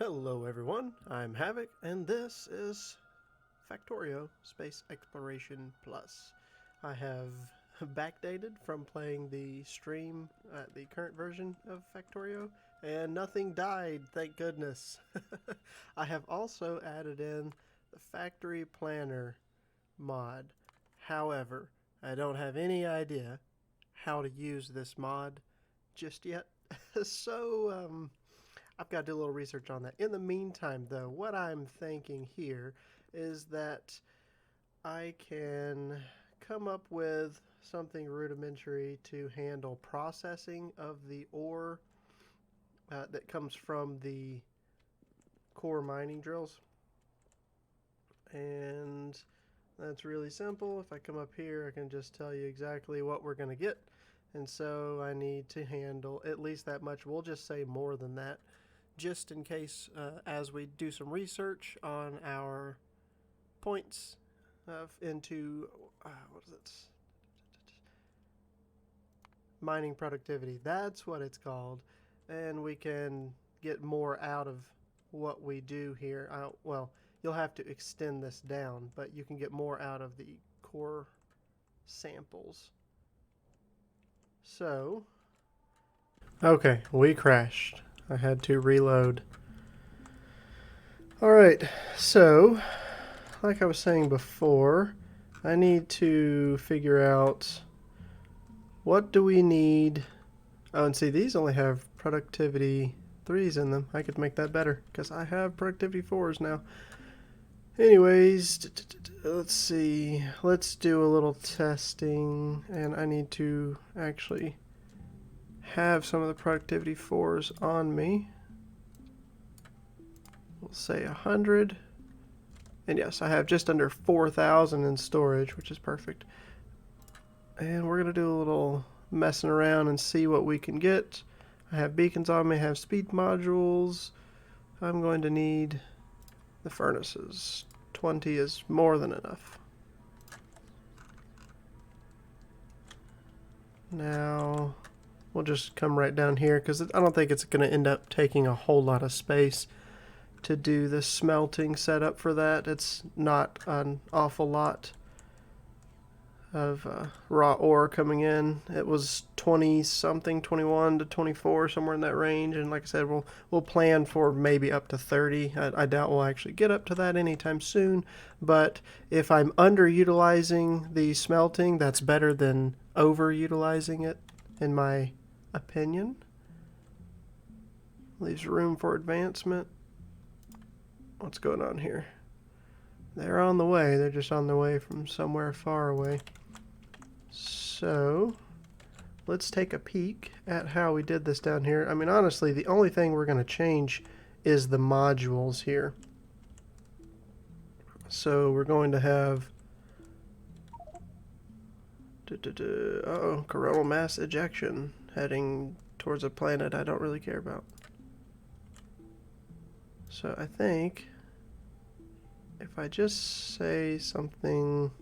Hello everyone, I'm Havoc, and this is Factorio Space Exploration Plus. I have backdated from playing the stream at the current version of Factorio, and nothing died, thank goodness. I have also added in the Factory Planner mod. However, I don't have any idea how to use this mod just yet. so, I've got to do a little research on that. In the meantime, though, what I'm thinking here is that I can come up with something rudimentary to handle processing of the ore that comes from the core mining drills. And that's really simple. If I come up here, I can just tell you exactly what we're going to get. And so I need to handle at least that much. We'll just say more than that, just in case as we do some research on our points into what is it? Mining productivity. That's what it's called, and we can get more out of what we do here. Well, you'll have to extend this down, but you can get more out of the core samples. So, okay, we crashed. I had to reload. Alright, so, like I was saying before, I need to figure out what do we need. Oh, and see, these only have productivity 3s in them. I could make that better, because I have productivity 4s now. Anyways, let's see. Let's do a little testing, and I need to actually have some of the productivity 4s on me. We'll say 100. And yes, I have just under 4,000 in storage, which is perfect. And we're going to do a little messing around and see what we can get. I have beacons on me, I have speed modules. I'm going to need the furnaces. 20 is more than enough. Now, we'll just come right down here because I don't think it's going to end up taking a whole lot of space to do the smelting setup for that. It's not an awful lot of raw ore coming in. It was 20 something, 21 to 24, somewhere in that range, and like I said, we'll plan for maybe up to 30. I doubt we'll actually get up to that anytime soon, but if I'm underutilizing the smelting, that's better than overutilizing it, in my opinion. Leaves room for advancement. What's going on here? They're on the way. They're just on the way from somewhere far away. So, let's take a peek at how we did this down here. I mean, honestly, the only thing we're going to change is the modules here. So, we're going to have... Uh-oh, coronal mass ejection heading towards a planet I don't really care about. So, I think if I just say something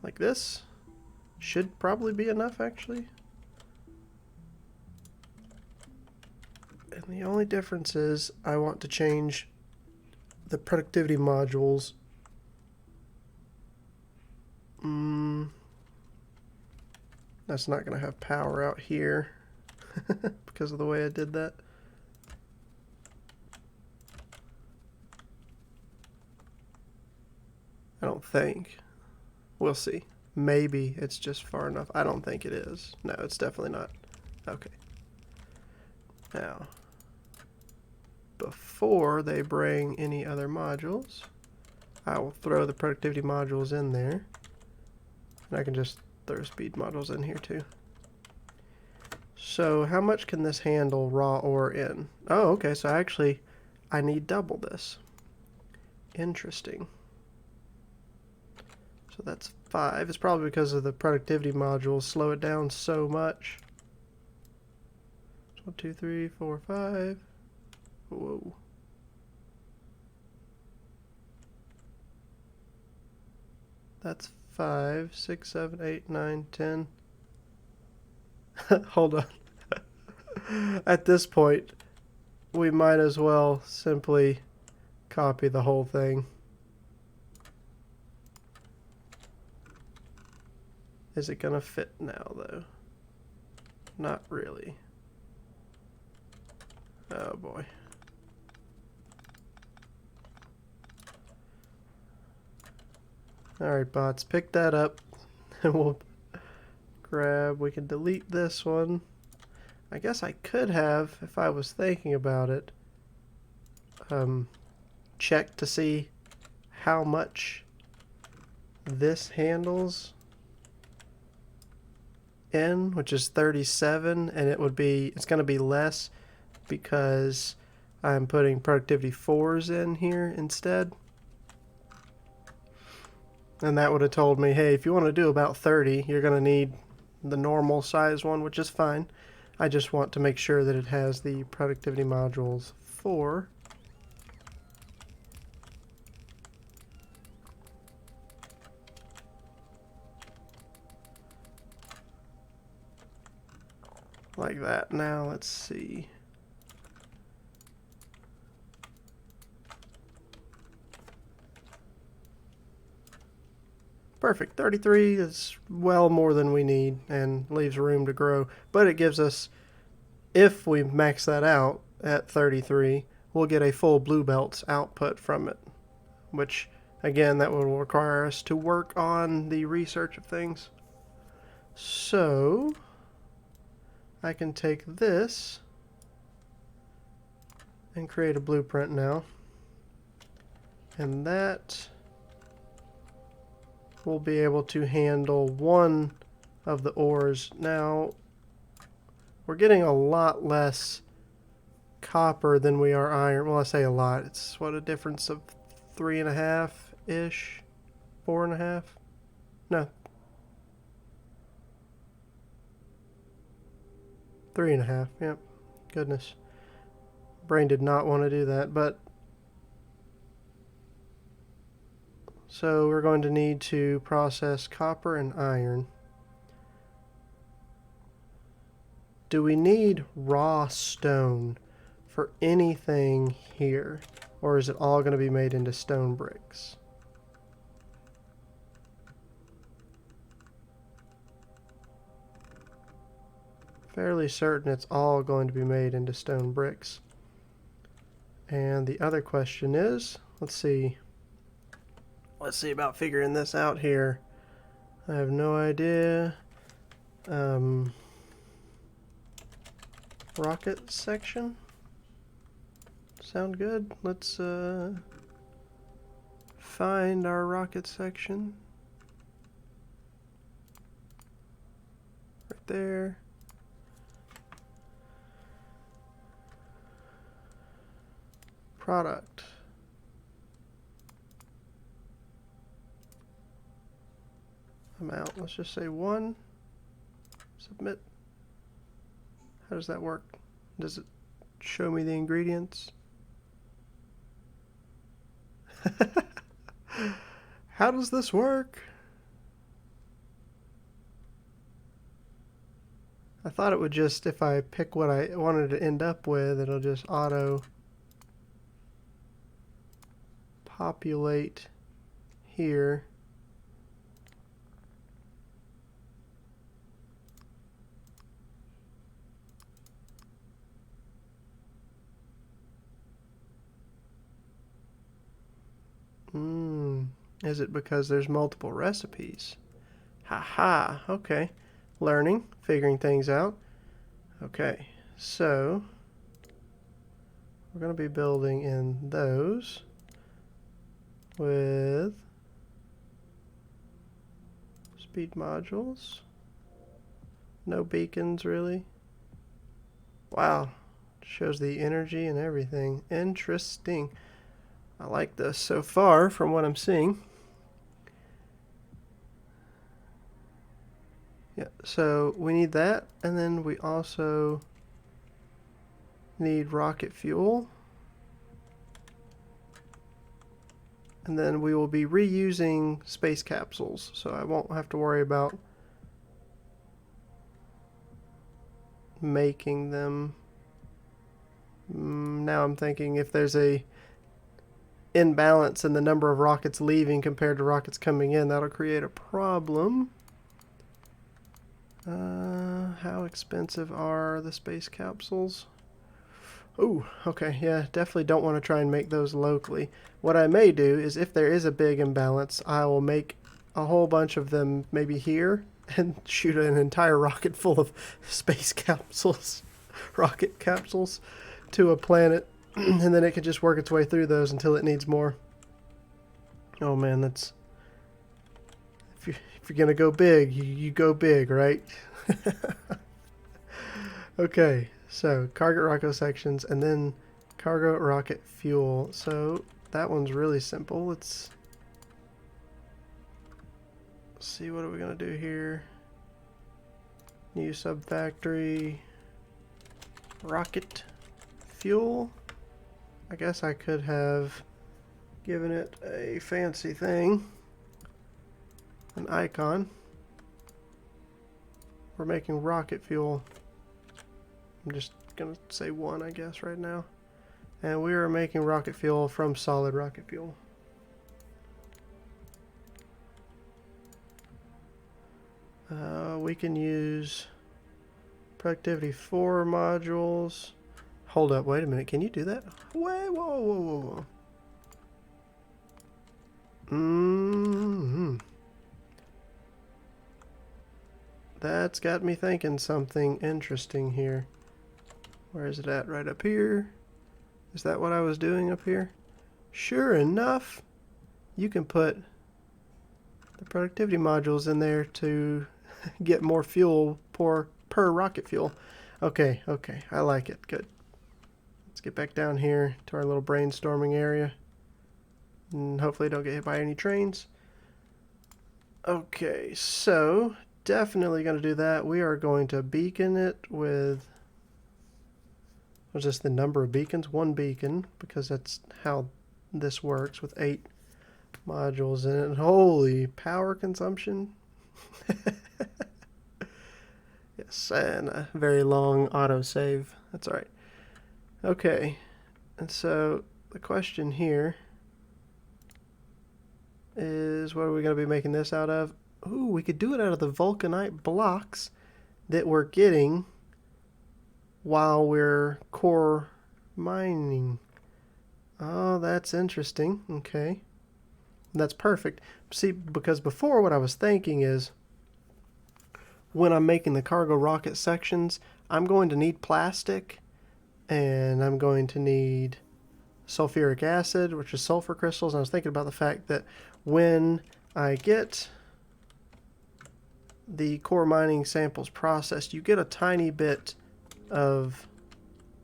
like this, should probably be enough, actually. And the only difference is I want to change the productivity modules. That's not going to have power out here because of the way I did that. I don't think. We'll see. Maybe it's just far enough. I don't think it is. No, it's definitely not. Okay. Now, before they bring any other modules, I will throw the productivity modules in there. And I can just throw speed modules in here too. So how much can this handle raw ore in? Oh, okay, so actually I need double this. Interesting. So that's 5. It's probably because of the productivity modules slow it down so much. 1, 2, 3, 4, 5. Whoa. That's 5, 6, 7, 8, 9, 10. Hold on. At this point, we might as well simply copy the whole thing. Is it gonna fit now though? Not really. Oh boy. Alright, bots, pick that up and we'll grab, we can delete this one. I guess I could have, if I was thinking about it, check to see how much this handles in, which is 37, and it's going to be less because I'm putting productivity 4s in here instead. And that would have told me, hey, if you want to do about 30, you're going to need the normal size one, which is fine. I just want to make sure that it has the productivity modules 4. Like that. Now let's see. Perfect. 33 is well more than we need and leaves room to grow. But it gives us, if we max that out at 33, we'll get a full blue belts output from it. Which, again, that will require us to work on the research of things. So, I can take this and create a blueprint now. And that will be able to handle one of the ores. Now, we're getting a lot less copper than we are iron. Well, I say a lot. It's what, a difference of 3.5-ish? 4.5? No. 3.5, yep. Goodness. Brain did not want to do that, but so we're going to need to process copper and iron. Do we need raw stone for anything here? Or is it all going to be made into stone bricks? Fairly certain it's all going to be made into stone bricks. And the other question is, let's see about figuring this out here. I have no idea. Rocket section? Sound good? Let's find our rocket section. Right there. Product. Amount. Let's just say 1. Submit. How does that work? Does it show me the ingredients? How does this work? I thought it would just, if I pick what I wanted to end up with, it'll just auto populate here. Is it because there's multiple recipes? Haha, okay. Learning, figuring things out. Okay, so we're going to be building in those with speed modules. No beacons, really. Wow, shows the energy and everything. Interesting. I like this so far from what I'm seeing. Yeah, so we need that, and then we also need rocket fuel. And then we will be reusing space capsules, so I won't have to worry about making them. Now I'm thinking if there's a imbalance in the number of rockets leaving compared to rockets coming in, that'll create a problem. How expensive are the space capsules? Oh, okay, yeah, definitely don't want to try and make those locally. What I may do is if there is a big imbalance, I will make a whole bunch of them maybe here and shoot an entire rocket full of space capsules, rocket capsules, to a planet, and then it can just work its way through those until it needs more. Oh man, that's... If you're gonna go big, you go big, right? Okay, so cargo rocket sections and then cargo rocket fuel. So that one's really simple. Let's see, what are we gonna do here? New sub-factory, rocket fuel. I guess I could have given it a fancy thing, an icon. We're making rocket fuel. I'm just gonna say one, I guess, right now. And we are making rocket fuel from solid rocket fuel. We can use productivity 4 modules. Hold up, wait a minute, can you do that? Wait, whoa, whoa, whoa, whoa. That's got me thinking something interesting here. Where is it at? Right up here? Is that what I was doing up here? Sure enough, you can put the productivity modules in there to get more fuel per rocket fuel. Okay, okay, I like it. Good. Let's get back down here to our little brainstorming area. And hopefully don't get hit by any trains. Okay, so definitely going to do that. We are going to beacon it with... What's this, the number of beacons? 1 beacon, because that's how this works with 8 modules in it. Holy power consumption. Yes, and a very long autosave. That's all right. Okay, and so the question here is, what are we going to be making this out of? Ooh, we could do it out of the vulcanite blocks that we're getting while we're core mining. Oh, that's interesting. Okay. That's perfect. See, because before what I was thinking is when I'm making the cargo rocket sections, I'm going to need plastic and I'm going to need sulfuric acid, which is sulfur crystals. And I was thinking about the fact that when I get the core mining samples processed, you get a tiny bit of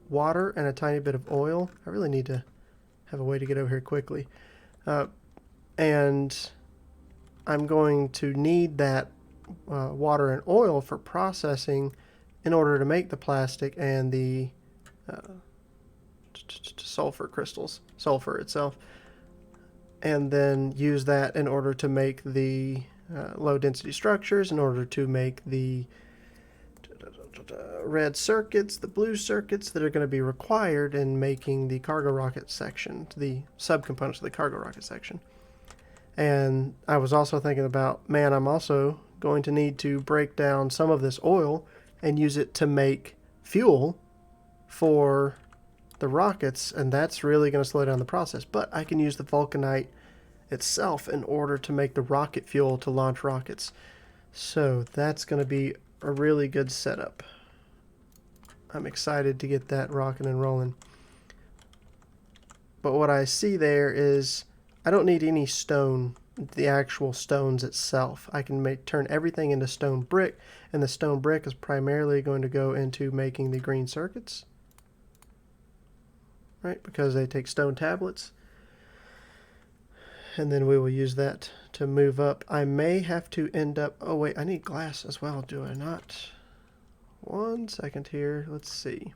water and a tiny bit of oil. I really need to have a way to get over here quickly. And I'm going to need that water and oil for processing in order to make the plastic and the sulfur crystals, sulfur itself, and then use that in order to make the low density structures, in order to make the red circuits, the blue circuits that are going to be required in making the cargo rocket section, the subcomponents of the cargo rocket section. And I was also thinking about, man, I'm also going to need to break down some of this oil and use it to make fuel for the rockets, and that's really going to slow down the process. But I can use the vulcanite itself in order to make the rocket fuel to launch rockets. So that's going to be a really good setup. I'm excited to get that rocking and rolling. But what I see there is I don't need any stone, the actual stones itself. I can turn everything into stone brick, and the stone brick is primarily going to go into making the green circuits, right? Because they take stone tablets, and then we will use that to move up. I may have to end up... Oh wait, I need glass as well, do I not? 1 second here. Let's see.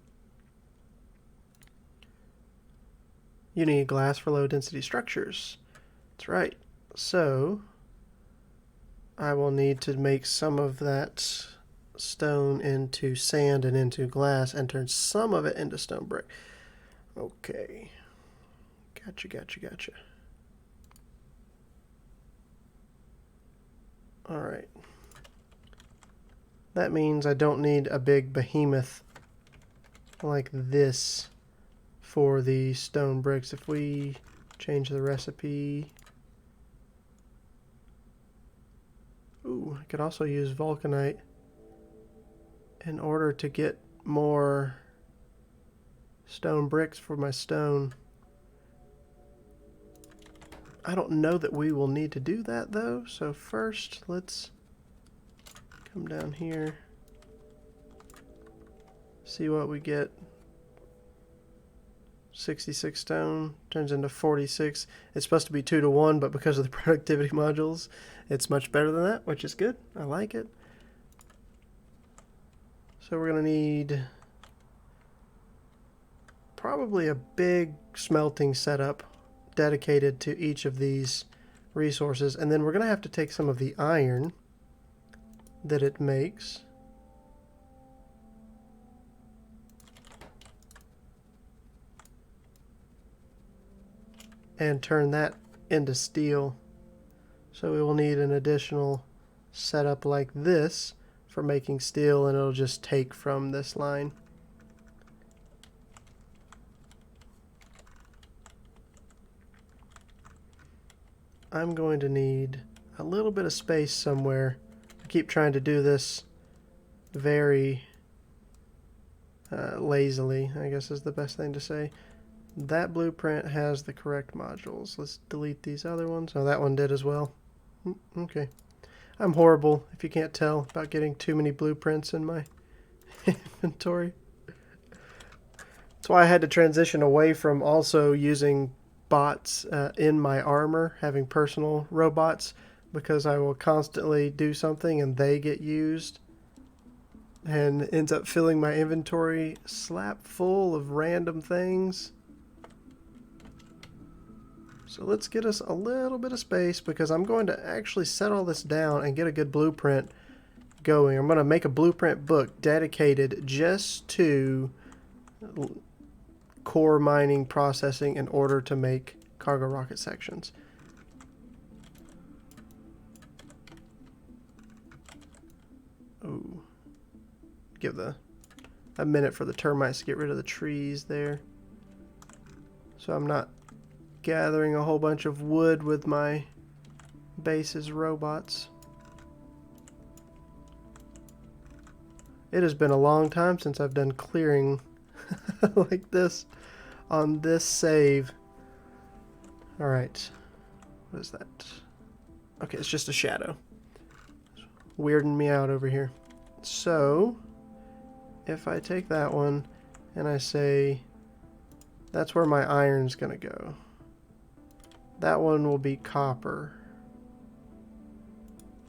You need glass for low density structures. That's right. So I will need to make some of that stone into sand and into glass and turn some of it into stone brick. Okay. Gotcha. Alright. That means I don't need a big behemoth like this for the stone bricks. If we change the recipe... Ooh, I could also use vulcanite in order to get more stone bricks for my stone. I don't know that we will need to do that though, so first let's come down here, see what we get. 66 stone turns into 46. It's supposed to be 2 to 1, but because of the productivity modules, it's much better than that, which is good. I like it. So we're going to need probably a big smelting setup dedicated to each of these resources, and then we're going to have to take some of the iron that it makes and turn that into steel. So we will need an additional setup like this for making steel, and it'll just take from this line. I'm going to need a little bit of space somewhere. I keep trying to do this very lazily, I guess is the best thing to say. That blueprint has the correct modules. Let's delete these other ones. Oh, that one did as well. Okay. I'm horrible, if you can't tell, about getting too many blueprints in my inventory. That's why I had to transition away from also using bots in my armor, having personal robots, because I will constantly do something and they get used and ends up filling my inventory slap full of random things. So let's get us a little bit of space, because I'm going to actually set all this down and get a good blueprint going. I'm going to make a blueprint book dedicated just to core mining processing in order to make cargo rocket sections. Ooh. Give a minute for the termites to get rid of the trees there. So I'm not gathering a whole bunch of wood with my base's robots. It has been a long time since I've done clearing like this on this save. Alright. What is that? Okay, it's just a shadow. It's weirding me out over here. So, if I take that one and I say that's where my iron's gonna go. That one will be copper.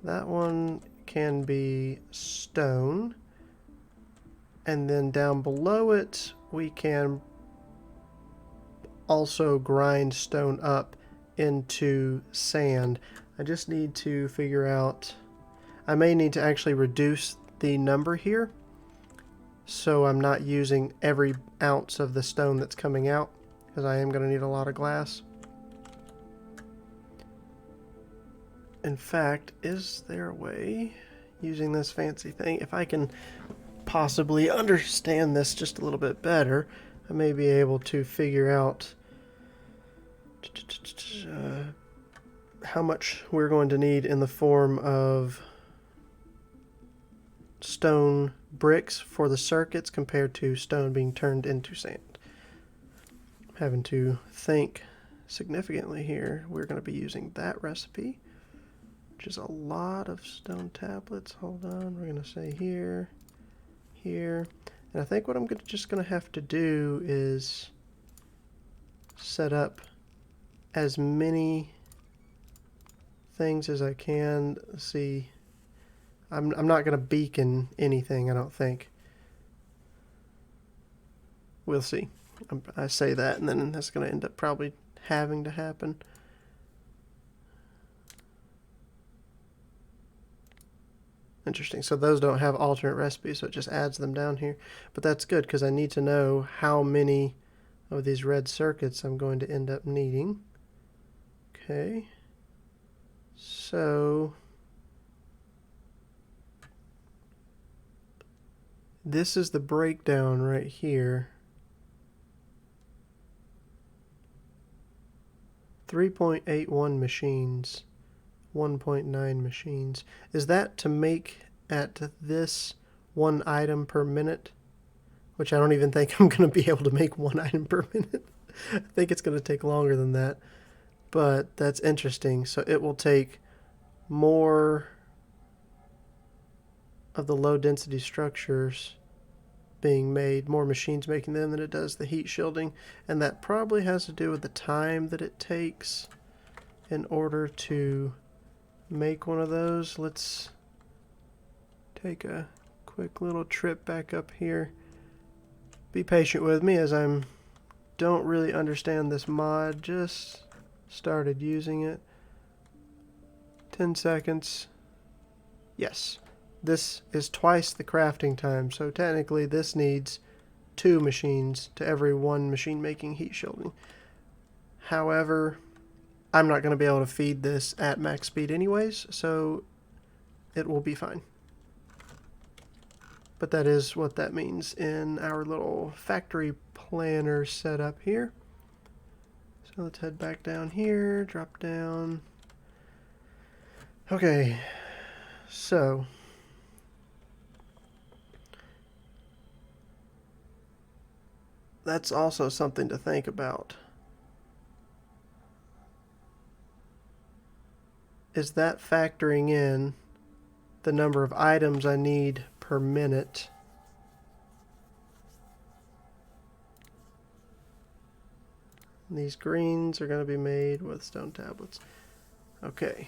That one can be stone. And then down below it, we can also grind stone up into sand. I just need to figure out, I may need to actually reduce the number here, so I'm not using every ounce of the stone that's coming out, because I am going to need a lot of glass. In fact, is there a way, using this fancy thing, if I can possibly understand this just a little bit better, I may be able to figure out how much we're going to need in the form of stone bricks for the circuits compared to stone being turned into sand. I'm having to think significantly here. We're going to be using that recipe, which is a lot of stone tablets. Hold on, we're going to say here, here, and I think what I'm just going to have to do is set up as many things as I can. Let's see, I'm not going to beacon anything, I don't think. We'll see. I say that, and then that's going to end up probably having to happen. Interesting. So those don't have alternate recipes, so it just adds them down here. But that's good, because I need to know how many of these red circuits I'm going to end up needing. Okay, so this is the breakdown right here. 3.81 machines, 1.9 machines. Is that to make at this one item per minute? Which I don't even think I'm going to be able to make one item per minute. I think it's going to take longer than that. But that's interesting. So it will take more of the low density structures being made, more machines making them than it does the heat shielding. And that probably has to do with the time that it takes in order to make one of those. Let's take a quick little trip back up here. Be patient with me as I don't really understand this mod. Just started using it. 10 seconds. Yes. This is twice the crafting time, so technically this needs 2 machines to every 1 machine making heat shielding. However, I'm not going to be able to feed this at max speed anyways, so it will be fine. But that is what that means in our little factory planner setup here. So let's head back down here, drop down. Okay, so that's also something to think about. Is that factoring in the number of items I need per minute? And these greens are going to be made with stone tablets. Okay.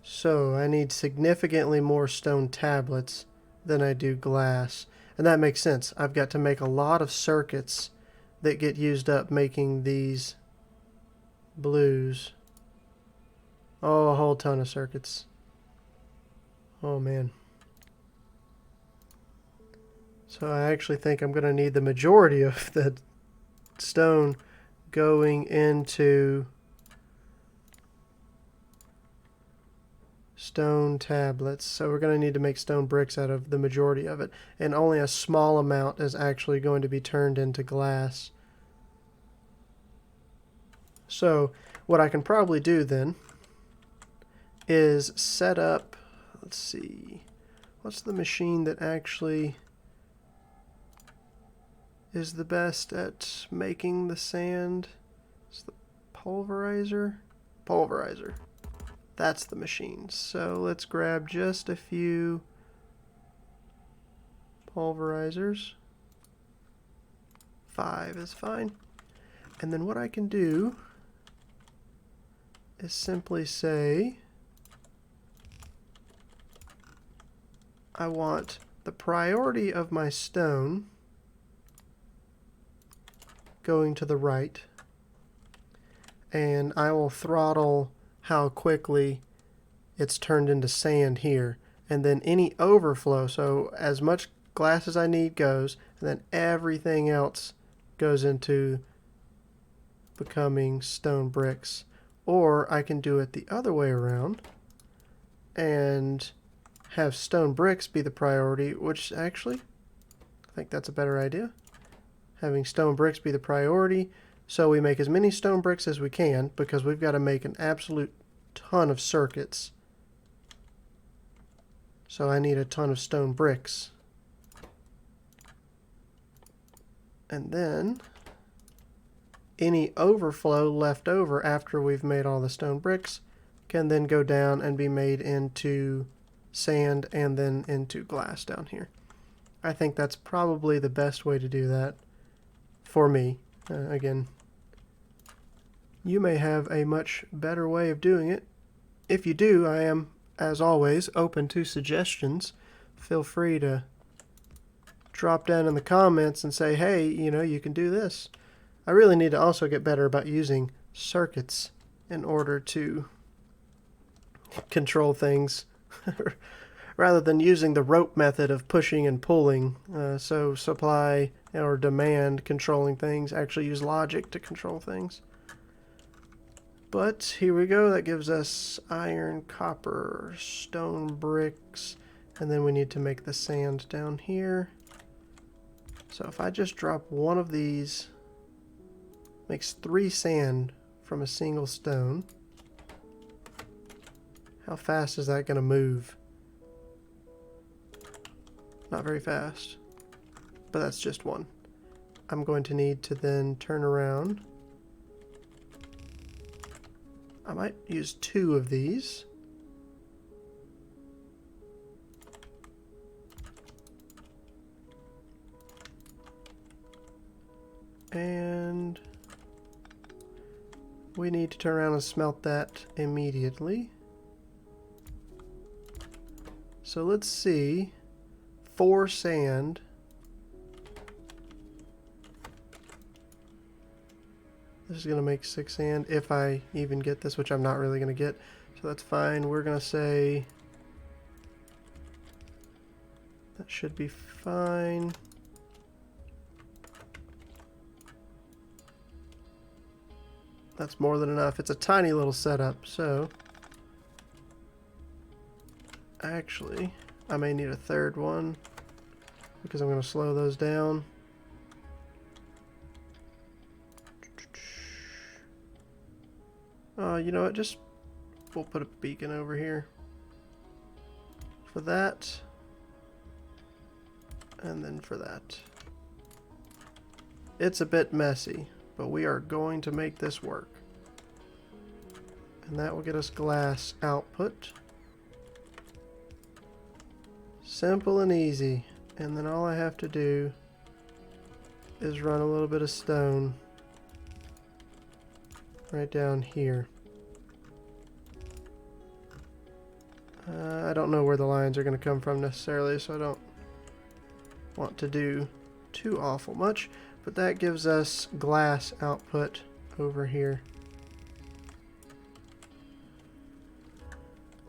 So I need significantly more stone tablets than I do glass. And that makes sense. I've got to make a lot of circuits that get used up making these blues. Oh, a whole ton of circuits. Oh man. So I actually think I'm going to need the majority of the stone going into stone tablets. So we're going to need to make stone bricks out of the majority of it. And only a small amount is actually going to be turned into glass. So what I can probably do then is set up, let's see, what's the machine that actually is the best at making the sand? It's the pulverizer? Pulverizer. That's the machine. So let's grab just a few pulverizers. 5 is fine. And then what I can do is simply say I want the priority of my stone going to the right, and I will throttle how quickly it's turned into sand here, and then any overflow, so as much glass as I need goes, and then everything else goes into becoming stone bricks. Or I can do it the other way around and have stone bricks be the priority, which actually I think that's a better idea. Having stone bricks be the priority, so we make as many stone bricks as we can, because we've got to make an absolute ton of circuits. So I need a ton of stone bricks. And then any overflow left over after we've made all the stone bricks can then go down and be made into sand and then into glass down here. I think that's probably the best way to do that for me. Again, you may have a much better way of doing it. If you do, I am, as always, open to suggestions. Feel free to drop down in the comments and say, hey, you can do this. I really need to also get better about using circuits in order to control things rather than using the rope method of pushing and pulling. So supply or demand controlling things, actually use logic to control things. But here we go, that gives us iron, copper, stone bricks, and then we need to make the sand down here. So if I just drop one of these, makes 3 sand from a single stone. How fast is that going to move? Not very fast, but that's just one. I'm going to need to then turn around. I might use 2 of these. And we need to turn around and smelt that immediately. So let's see. 4 sand. This is going to make 6 sand if I even get this, which I'm not really going to get. So that's fine. We're going to say that should be fine. That's more than enough. It's a tiny little setup, so actually I may need a third one because I'm going to slow those down. You know what, just we'll put a beacon over here for that, and then for that. It's a bit messy, but we are going to make this work. And that will get us glass output. Simple and easy. And then all I have to do is run a little bit of stone right down here. I don't know where the lines are going to come from necessarily, so I don't want to do too awful much. But that gives us glass output over here.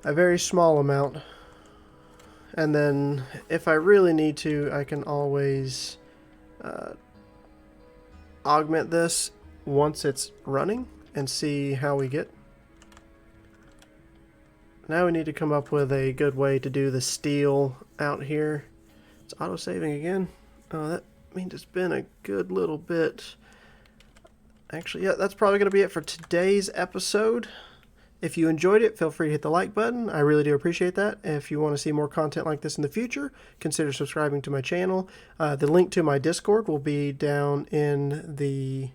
A very small amount. And then if I really need to, I can always augment this once it's running and see how we get. Now we need to come up with a good way to do the steel out here. It's auto-saving again. Oh, that means it's been a good little bit. Actually, yeah, that's probably going to be it for today's episode. If you enjoyed it, feel free to hit the like button. I really do appreciate that. If you want to see more content like this in the future, consider subscribing to my channel. The link to my Discord will be down in the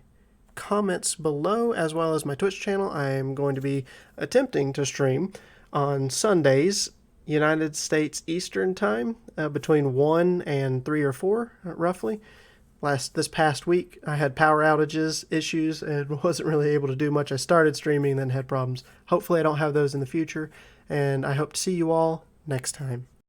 comments below, as well as my Twitch channel. I am going to be attempting to stream on Sundays, United States Eastern Time, between 1 and 3 or 4, roughly. This past week, I had power outages, issues, and wasn't really able to do much. I started streaming and then had problems. Hopefully I don't have those in the future, and I hope to see you all next time.